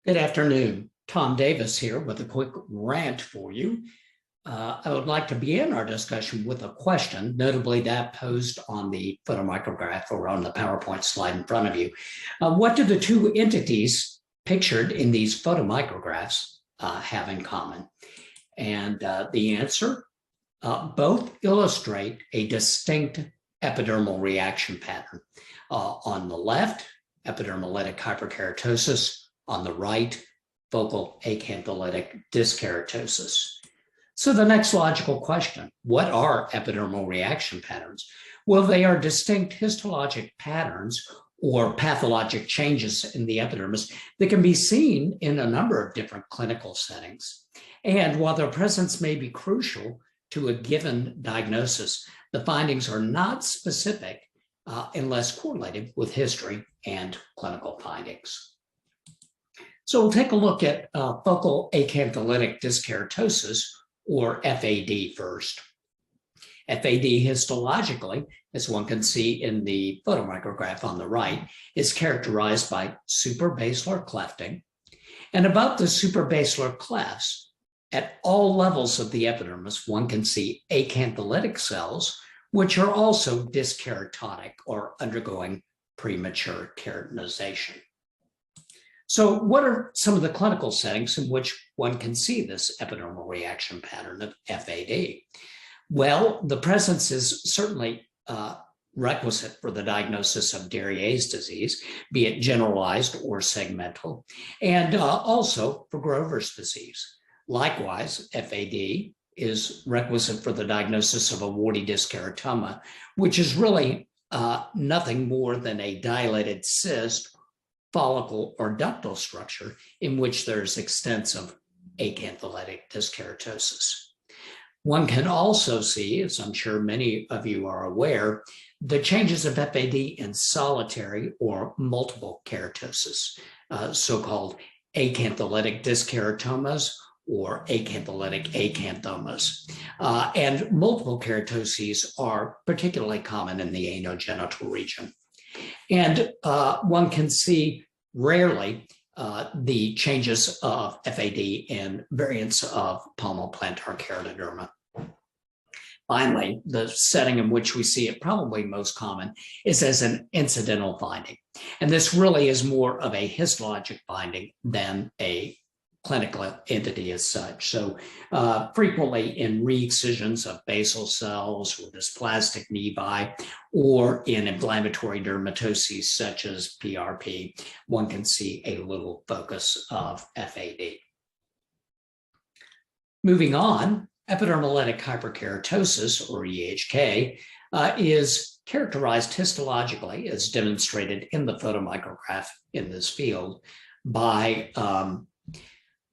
Good afternoon. Tom Davis here with a quick rant for you. I would like to begin our discussion with a question, notably that posed on the photomicrograph or on the PowerPoint slide in front of you. What do the two entities pictured in these photomicrographs have in common? And the answer, both illustrate a distinct epidermal reaction pattern. On the left, epidermolytic hyperkeratosis. On the right, focal acantholytic dyskeratosis. So the next logical question, what are epidermal reaction patterns? Well, they are distinct histologic patterns or pathologic changes in the epidermis that can be seen in a number of different clinical settings. And while their presence may be crucial to a given diagnosis, the findings are not specific unless correlated with history and clinical findings. So we'll take a look at focal acantholytic dyskeratosis, or FAD, first. FAD histologically, as one can see in the photomicrograph on the right, is characterized by suprabasilar clefting. And above the suprabasilar clefts, at all levels of the epidermis, one can see acantholytic cells, which are also dyskeratotic or undergoing premature keratinization. So what are some of the clinical settings in which one can see this epidermal reaction pattern of FAD? Well, the presence is certainly requisite for the diagnosis of Derier's disease, be it generalized or segmental, and also for Grover's disease. Likewise, FAD is requisite for the diagnosis of a warty dyskeratoma, which is really nothing more than a dilated cyst, follicle, or ductal structure in which there's extensive acantholytic dyskeratosis. One can also see, as I'm sure many of you are aware, the changes of FAD in solitary or multiple keratosis, so-called acantholytic dyskeratomas or acantholytic acanthomas. And multiple keratoses are particularly common in the anogenital region. And one can see rarely the changes of FAD in variants of palmoplantar keratoderma. Finally, the setting in which we see it probably most common is as an incidental finding. And this really is more of a histologic finding than a clinical entity as such. So frequently in re-excisions of basal cells or dysplastic nevi, or in inflammatory dermatoses such as PRP, one can see a little focus of FAD. Moving on, epidermolytic hyperkeratosis, or EHK, is characterized histologically, as demonstrated in the photomicrograph in this field, by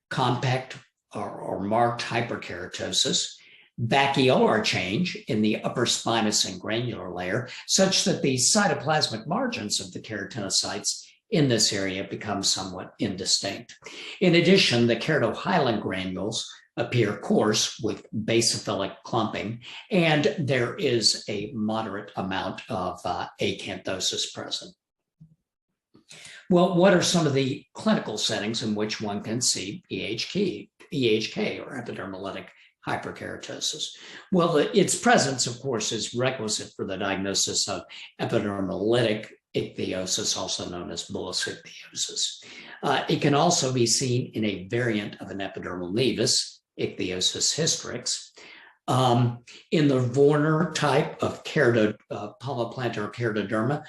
compact or marked hyperkeratosis, vacuolar change in the upper spinous and granular layer, such that the cytoplasmic margins of the keratinocytes in this area become somewhat indistinct. In addition, the keratohyalin granules appear coarse with basophilic clumping, and there is a moderate amount of acanthosis present. Well, what are some of the clinical settings in which one can see EHK or epidermolytic hyperkeratosis? Well, its presence, of course, is requisite for the diagnosis of epidermolytic ichthyosis, also known as bullous ichthyosis. It can also be seen in a variant of an epidermal nevus, ichthyosis hystrix. In the Warner type of palmoplantar keratoderma,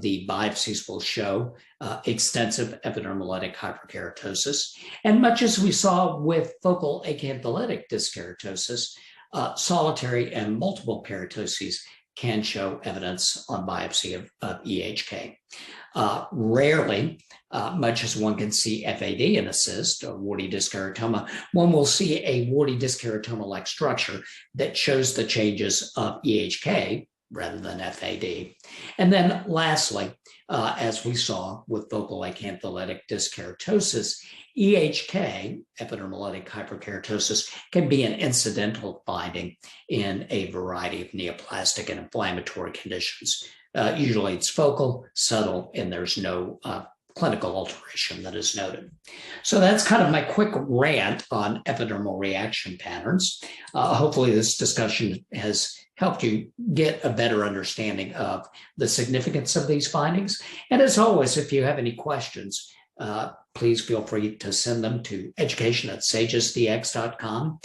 the biopsies will show extensive epidermolytic hyperkeratosis. And much as we saw with focal acantholytic dyskeratosis, solitary and multiple keratoses can show evidence on biopsy of EHK. Rarely, much as one can see FAD in a cyst, or warty dyskeratoma, one will see a warty dyskeratoma-like structure that shows the changes of EHK rather than FAD. And then lastly, as we saw with focal acantholytic dyskeratosis, EHK, epidermolytic hyperkeratosis, can be an incidental finding in a variety of neoplastic and inflammatory conditions. Usually it's focal, subtle, and there's no clinical alteration that is noted. So that's kind of my quick rant on epidermal reaction patterns. Hopefully this discussion has helped you get a better understanding of the significance of these findings. And as always, if you have any questions, please feel free to send them to education@sagesdx.com,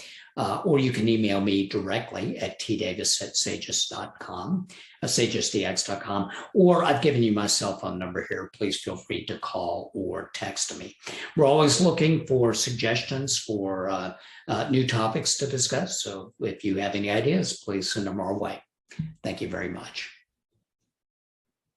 or you can email me directly at tdavis@sagesdx.com, sagesdx.com, or I've given you my cell phone number here. Please feel free to call or text me. We're always looking for suggestions for new topics to discuss. So if you have any ideas, please send them our way. Thank you very much.